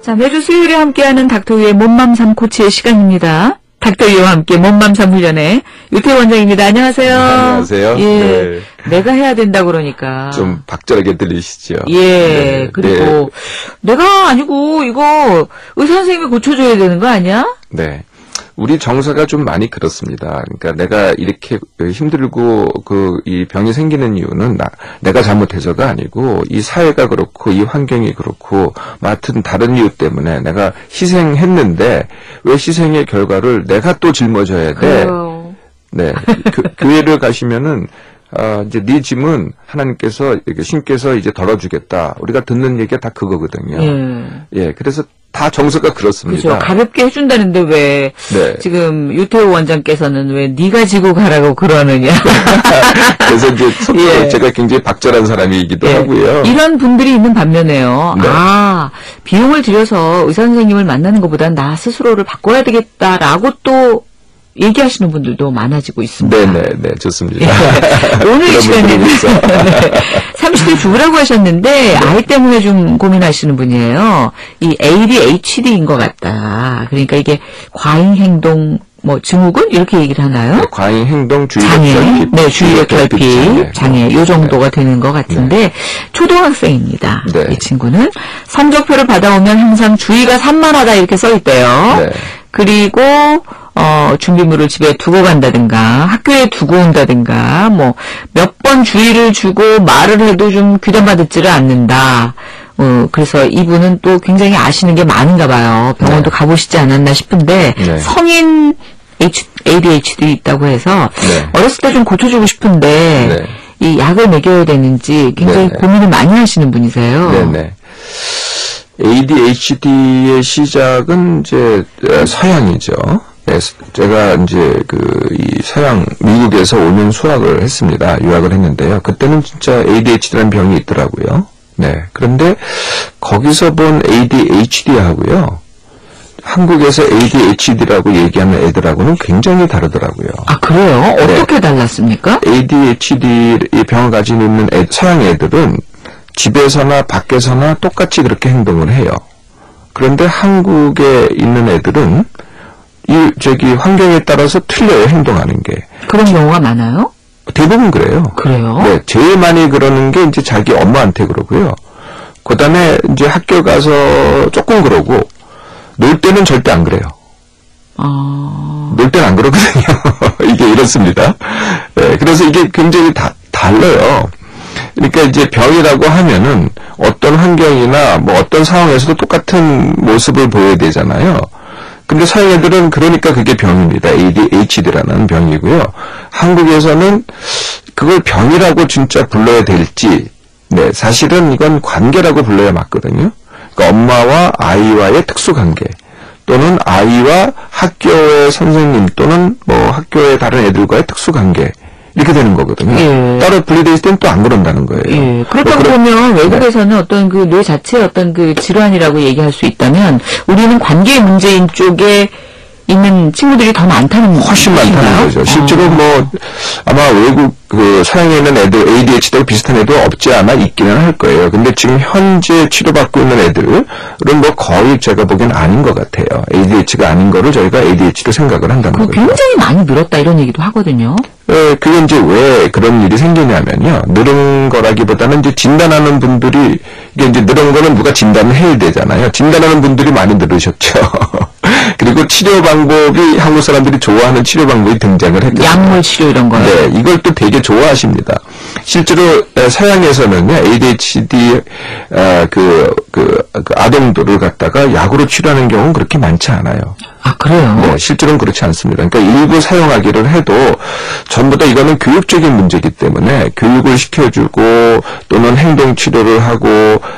자, 매주 수요일에 함께하는 닥터유의 몸맘삼 코치의 시간입니다. 닥터유와 함께 몸맘삼 훈련의 유태 원장입니다. 안녕하세요. 안녕하세요. 예, 네. 내가 해야 된다 그러니까. 좀 박절하게 들리시죠? 예, 네. 그리고 네. 내가 아니고 이거 의사 선생님이 고쳐줘야 되는 거 아니야? 네. 우리 정서가 좀 많이 그렇습니다. 그러니까 내가 이렇게 힘들고 이 병이 생기는 이유는 내가 잘못해서가 아니고 이 사회가 그렇고 이 환경이 그렇고 하여튼 다른 이유 때문에 내가 희생했는데 왜 희생의 결과를 내가 또 짊어져야 돼? 그래요. 네. 교회를 가시면은 이제 네 짐은 하나님께서 신께서 이제 덜어주겠다. 우리가 듣는 얘기가 다 그거거든요. 예. 그래서 다 정서가 그렇습니다. 그렇죠. 가볍게 해준다는데 왜 네. 지금 유태우 원장께서는 왜 네가 지고 가라고 그러느냐. 그래서 이제 예. 제가 굉장히 박절한 사람이기도 예. 하고요. 이런 분들이 있는 반면에요. 네. 비용을 들여서 의사 선생님을 만나는 것보다는 나 스스로를 바꿔야 되겠다라고 또 얘기하시는 분들도 많아지고 있습니다. 네네네, 좋습니다. 예. 오늘 이 시간에는 30대 주부라고 하셨는데 네. 아이 때문에 좀 고민하시는 분이에요. 이 ADHD인 것 같다. 그러니까 이게 과잉 행동 증후군 이렇게 얘기를 하나요? 네, 과잉 행동 주의력 장애, 결핍, 네, 주의력 결핍 장애, 요 정도가 되는 것 같은데 초등학생입니다. 네. 이 친구는 성적표를 받아오면 항상 주의가 산만하다 이렇게 써 있대요. 네. 그리고 준비물을 집에 두고 간다든가 학교에 두고 온다든가 몇 번 주의를 주고 말을 해도 좀 귀담아 듣지를 않는다. 그래서 이분은 또 굉장히 아시는 게 많은가 봐요. 병원도 네. 가보시지 않았나 싶은데 네. 성인 ADHD 있다고 해서 네. 어렸을 때 좀 고쳐주고 싶은데 네. 이 약을 먹여야 되는지 굉장히 네네. 고민을 많이 하시는 분이세요. 네네. ADHD의 시작은 이제 서양이죠. 제가 이제 이 서양 미국에서 5년 수학을 했습니다. 유학을 했는데요. 그때는 진짜 ADHD라는 병이 있더라고요. 네. 그런데 거기서 본 ADHD하고요. 한국에서 ADHD라고 얘기하는 애들하고는 굉장히 다르더라고요. 아, 그래요? 어떻게 달랐습니까? ADHD 병을 가지고 있는 서양 애들은 집에서나 밖에서나 똑같이 그렇게 행동을 해요. 그런데 한국에 있는 애들은 환경에 따라서 틀려요, 행동하는 게. 그런 경우가 많아요? 대부분 그래요. 그래요? 네, 제일 많이 그러는 게 이제 자기 엄마한테 그러고요. 그 다음에 이제 학교 가서 조금 그러고, 놀 때는 절대 안 그래요. 놀 때는 안 그러거든요. 이게 이렇습니다. 네, 그래서 이게 굉장히 달라요. 그러니까 이제 병이라고 하면은 어떤 환경이나 어떤 상황에서도 똑같은 모습을 보여야 되잖아요. 근데 서양 애들은 그러니까 그게 병입니다. ADHD라는 병이고요. 한국에서는 그걸 병이라고 진짜 불러야 될지, 네, 사실은 이건 관계라고 불러야 맞거든요. 그러니까 엄마와 아이와의 특수 관계, 또는 아이와 학교의 선생님, 또는 학교의 다른 애들과의 특수 관계, 이렇게 되는 거거든요. 예. 따로 분리되어 있을 때는 또 안 그런다는 거예요. 예. 그렇다고 보면 외국에서는 어떤 뇌 자체의 어떤 질환이라고 얘기할 수 있다면 우리는 관계 문제인 쪽에 있는 친구들이 더 많다는 훨씬 많다는 거죠. 실제로 아마 외국 서양에 있는 애들 ADHD하고 비슷한 애도 없지 않아 있기는 할 거예요. 근데 지금 현재 치료받고 있는 애들은 거의 제가 보기엔 아닌 것 같아요. ADHD가 아닌 거를 저희가 ADHD로 생각을 한다는 거죠. 굉장히 많이 늘었다 이런 얘기도 하거든요. 그게 이제 왜 그런 일이 생기냐면요. 늘은 거라기보다는 이제 진단하는 분들이, 이게 이제 늘은 거는 누가 진단을 해야 되잖아요. 진단하는 분들이 많이 늘으셨죠. 그리고 치료 방법이 한국 사람들이 좋아하는 치료 방법이 등장을 했거든요. 약물 치료 이런 거요? 네, 이걸 또 되게 좋아하십니다. 실제로 서양에서는요, ADHD 아동들을 갖다가 약으로 치료하는 경우는 그렇게 많지 않아요. 아, 그래요? 네, 실제로는 그렇지 않습니다. 그러니까 일부 사용하기를 해도 전부 다 이거는 교육적인 문제이기 때문에 교육을 시켜주고 또는 행동 치료를 하고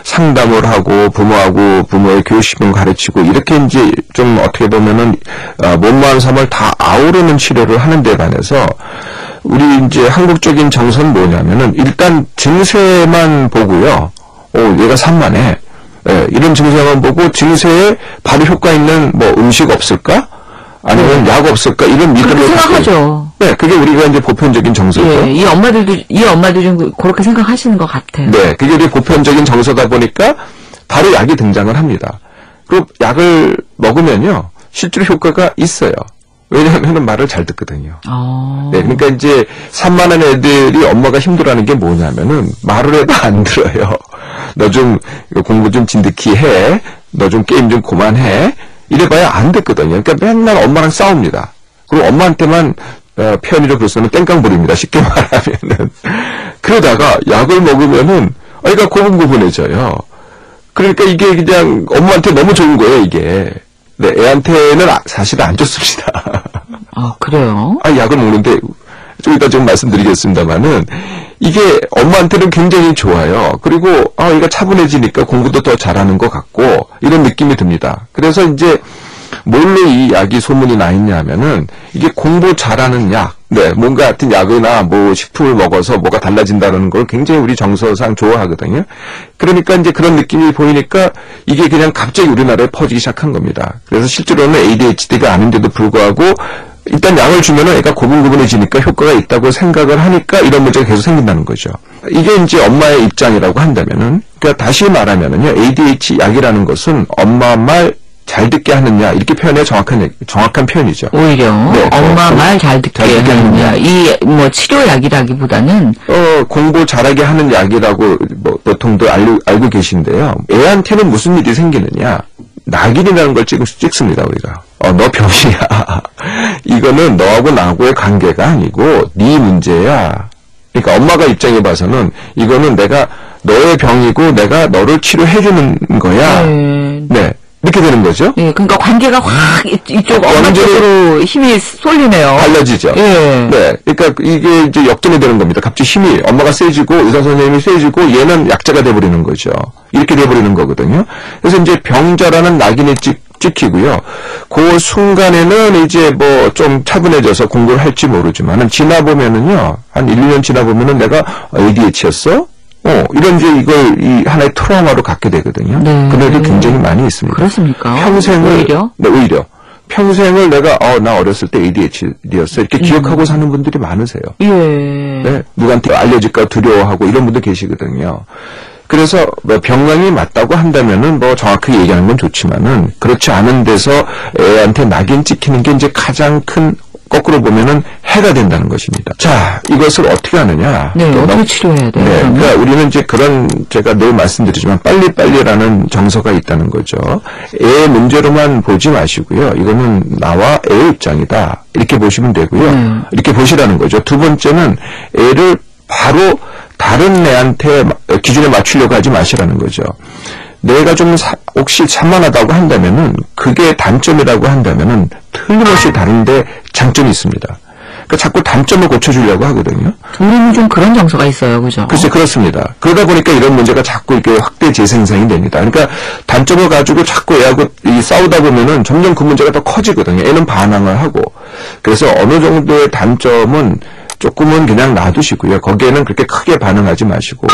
상담을 하고 부모의 교육심을 가르치고 이렇게 이제 좀 어떻게 보면은 몸마음 삶을 다 아우르는 치료를 하는 데 반해서 우리 이제 한국적인 정서는 뭐냐면은 일단 증세만 보고요. 얘가 산만해. 예, 이런 증세만 보고 증세에 바로 효과 있는 음식 없을까? 아니면 약 없을까? 이런 믿음을 생각하죠. 네, 그게 우리가 이제 보편적인 정서죠. 예, 이 엄마도 좀 그렇게 생각하시는 것 같아요. 네, 그게 우리 보편적인 정서다 보니까 바로 약이 등장을 합니다. 그리고 약을 먹으면요, 실제로 효과가 있어요. 왜냐하면 말을 잘 듣거든요. 네, 그러니까 이제 산만한 애들이 엄마가 힘들어하는 게 뭐냐면은 말을 해도 안 들어요. 너 좀 공부 좀 진득히 해. 너 좀 게임 좀 그만해. 이래봐야 안 듣거든요. 그러니까 맨날 엄마랑 싸웁니다. 그리고 엄마한테만 표현으로 그래서는 땡깡 부립니다. 쉽게 말하면은. 그러다가 약을 먹으면은 애가 고분고분해져요. 그러니까 이게 그냥 엄마한테 너무 좋은 거예요, 이게. 네, 애한테는 사실 안 좋습니다. 그래요? 약을 먹는데, 좀 이따 좀 말씀드리겠습니다만은, 이게 엄마한테는 굉장히 좋아요. 그리고, 얘가 차분해지니까 공부도 더 잘하는 것 같고, 이런 느낌이 듭니다. 그래서 이제, 뭘로 이 약이 소문이 나 있냐 하면은, 이게 공부 잘하는 약, 네, 뭔가 같은 약이나 뭐 식품을 먹어서 뭐가 달라진다는 걸 굉장히 우리 정서상 좋아하거든요. 그러니까 이제 그런 느낌이 보이니까 이게 그냥 갑자기 우리나라에 퍼지기 시작한 겁니다. 그래서 실제로는 ADHD가 아닌데도 불구하고 일단 약을 주면은 애가 고분고분해지니까 효과가 있다고 생각을 하니까 이런 문제가 계속 생긴다는 거죠. 이게 이제 엄마의 입장이라고 한다면은, 그러니까 다시 말하면은요, ADHD 약이라는 것은 엄마 말 잘 듣게 하느냐, 이렇게 표현해야 정확한 표현이죠. 오히려 네, 엄마 말 잘 듣게 하느냐. 이 뭐 치료약이라기보다는 공부 잘하게 하는 약이라고 보통도 알고 계신데요. 애한테는 무슨 일이 생기느냐? 낙인이라는 걸 찍습니다, 우리가. 너 병이야. 이거는 너하고 나하고의 관계가 아니고 네 문제야. 그러니까 엄마가 입장에 봐서는 이거는 내가 너의 병이고 내가 너를 치료해주는 거야. 네. 이렇게 되는 거죠? 예, 그러니까 관계가 확 이쪽 엄마 쪽으로 힘이 쏠리네요. 달라지죠. 예. 네. 그러니까 이게 이제 역전이 되는 겁니다. 갑자기 힘이 엄마가 세지고 의사 선생님이 세지고 얘는 약자가 돼버리는 거죠. 이렇게 돼버리는 거거든요. 그래서 이제 병자라는 낙인이 찍히고요. 그 순간에는 이제 뭐 좀 차분해져서 공부를 할지 모르지만은 지나보면은요. 한 1, 2년 지나보면은 내가 ADHD였어? 이런 이제 이걸 하나의 트라우마로 갖게 되거든요. 네. 그런 애들 굉장히 많이 있습니다. 그렇습니까? 평생을, 오히려? 네, 오히려. 평생을 내가, 나 어렸을 때 ADHD였어. 이렇게 기억하고 사는 분들이 많으세요. 예. 네. 누구한테 알려질까 두려워하고 이런 분들 계시거든요. 그래서 병명이 맞다고 한다면은 뭐 정확하게 얘기하는 건 좋지만은 그렇지 않은 데서 애한테 낙인 찍히는 게 이제 가장 큰 거꾸로 보면은 해가 된다는 것입니다. 자, 이것을 어떻게 하느냐? 네, 어떻게 치료해야 돼요? 네, 그러니까 우리는 이제 그런 제가 늘 말씀드리지만 빨리빨리라는 정서가 있다는 거죠. 애 문제로만 보지 마시고요. 이거는 나와 애의 입장이다. 이렇게 보시면 되고요. 이렇게 보시라는 거죠. 두 번째는 애를 바로 다른 애한테 기준에 맞추려고 하지 마시라는 거죠. 내가 좀 혹시 산만하다고 한다면은 그게 단점이라고 한다면은 틀림없이 다른데 장점이 있습니다. 그러니까 자꾸 단점을 고쳐주려고 하거든요. 우리는 좀 그런 정서가 있어요, 그죠? 글쎄 그렇습니다. 그러다 보니까 이런 문제가 자꾸 이렇게 확대 재생산이 됩니다. 그러니까 단점을 가지고 자꾸 애하고 싸우다 보면은 점점 그 문제가 더 커지거든요. 애는 반항을 하고. 그래서 어느 정도의 단점은 조금은 그냥 놔두시고요. 거기에는 그렇게 크게 반응하지 마시고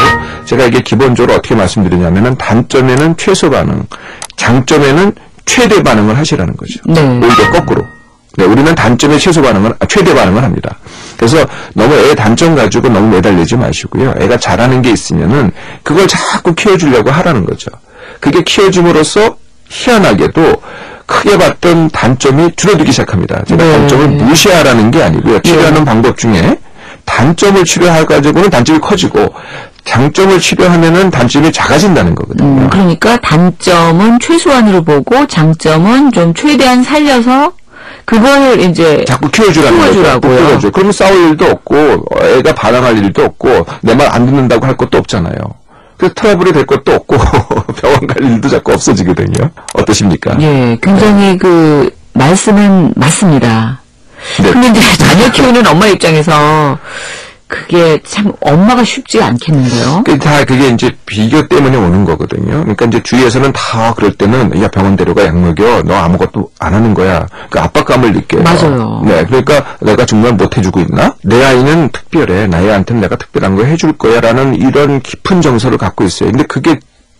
제가 이게 기본적으로 어떻게 말씀드리냐면은 단점에는 최소 반응, 장점에는 최대 반응을 하시라는 거죠. 네. 오히려 거꾸로. 네, 우리는 단점의 최대 반응을 합니다. 그래서 너무 애 단점 가지고 너무 매달리지 마시고요. 애가 잘하는 게 있으면은 그걸 자꾸 키워주려고 하라는 거죠. 그게 키워줌으로써 희한하게도 크게 봤던 단점이 줄어들기 시작합니다. 제가 단점을 무시하라는 게 아니고요. 치료하는 방법 중에 단점을 치료해가지고는 단점이 커지고 장점을 치료하면은 단점이 작아진다는 거거든요. 그러니까 단점은 최소한으로 보고 장점은 좀 최대한 살려서 그걸 이제 자꾸 키워주라고요. 그러면 싸울 일도 없고 애가 반항할 일도 없고 내 말 안 듣는다고 할 것도 없잖아요. 그래서 트러블이 될 것도 없고 병원 갈 일도 자꾸 없어지거든요. 어떠십니까? 예, 굉장히 그 말씀은 맞습니다. 네. 근데 이제 자녀 키우는 엄마 입장에서 그게 참 엄마가 쉽지 않겠는데요. 다 그게 이제 비교 때문에 오는 거거든요. 그러니까 이제 주위에서는 다 그럴 때는 야 병원 데려가 약 먹여 너 아무것도 안 하는 거야. 그 압박감을 느껴요. 맞아요. 네, 그러니까 내가 정말 못 해주고 있나? 내 아이는 특별해. 나의 아이한테는 내가 특별한 거 해줄 거야라는 이런 깊은 정서를 갖고 있어요. 근데 그게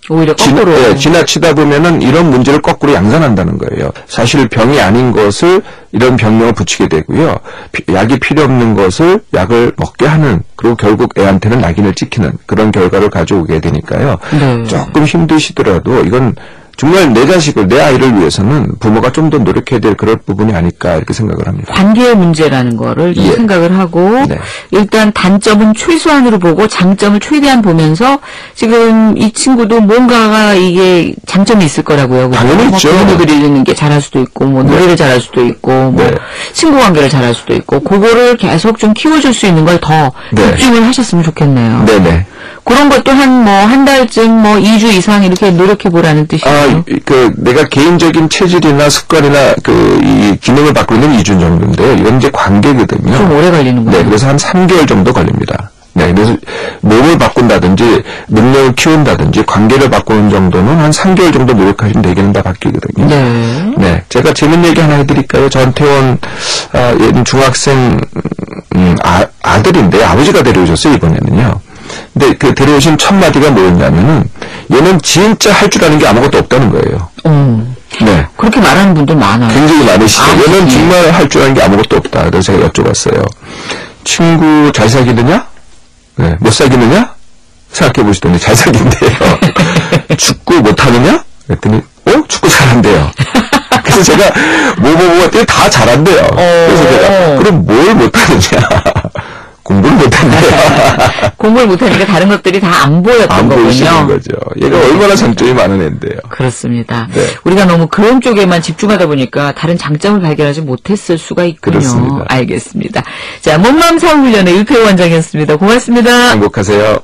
오히려 거꾸로 지나치다 보면은 이런 문제를 거꾸로 양산한다는 거예요. 사실 병이 아닌 것을 이런 병명을 붙이게 되고요. 약이 필요 없는 것을 약을 먹게 하는, 그리고 결국 애한테는 낙인을 찍히는 그런 결과를 가져오게 되니까요. 네. 조금 힘드시더라도 이건 정말 내 자식을, 내 아이를 위해서는 부모가 좀 더 노력해야 될 그럴 부분이 아닐까 이렇게 생각을 합니다. 관계의 문제라는 거를 좀 예. 생각을 하고 네. 일단 단점은 최소한으로 보고 장점을 최대한 보면서 지금 이 친구도 뭔가가 이게 장점이 있을 거라고요. 당연히 있죠. 그림을 그리는 게 잘할 수도 있고 뭐 노래를 잘할 수도 있고 뭐 네. 친구 관계를 잘할 수도 있고 그거를 계속 좀 키워줄 수 있는 걸 더 네. 집중을 하셨으면 좋겠네요. 네네. 그런 것도 한 달쯤 2주 이상 이렇게 노력해 보라는 뜻이에요. 내가 개인적인 체질이나 습관이나 이 기능을 바꾸는 2주 정도인데요. 이건 이제 관계거든요. 좀 오래 걸리는 거예요. 네, 그래서 한 3개월 정도 걸립니다. 네, 그래서 몸을 바꾼다든지 능력을 키운다든지 관계를 바꾸는 정도는 한 3개월 정도 노력하시면 되기는 다 바뀌거든요. 네. 네, 제가 재밌는 얘기 하나 해드릴까요? 저한테 온 중학생 아들인데 아버지가 데려오셨어요, 이번에는요. 근데 그 데려오신 첫 마디가 뭐였냐면은 얘는 진짜 할 줄 아는 게 아무것도 없다는 거예요. 네. 그렇게 말하는 분들 많아요. 굉장히 많으시죠. 얘는 네. 정말 할 줄 아는 게 아무것도 없다. 그래서 제가 여쭤봤어요. 친구 잘 사귀느냐? 네. 못 사귀느냐? 생각해 보시더니 잘 사귄대요. 축구 못하느냐? 그랬더니 축구 잘한대요. 그래서 제가 했더니 다 잘한대요. 그래서 제가 그럼 뭘 못하느냐? 공부를 못한대요. 공부를 못하니까 다른 것들이 다 안 보였던 안 거군요. 보이시는 거죠. 얘가 얼마나 장점이 많은 애인데요. 그렇습니다. 네. 우리가 너무 그런 쪽에만 집중하다 보니까 다른 장점을 발견하지 못했을 수가 있군요. 그렇습니다. 알겠습니다. 자, 몸맘 사후훈련의 유태호 원장이었습니다. 고맙습니다. 행복하세요.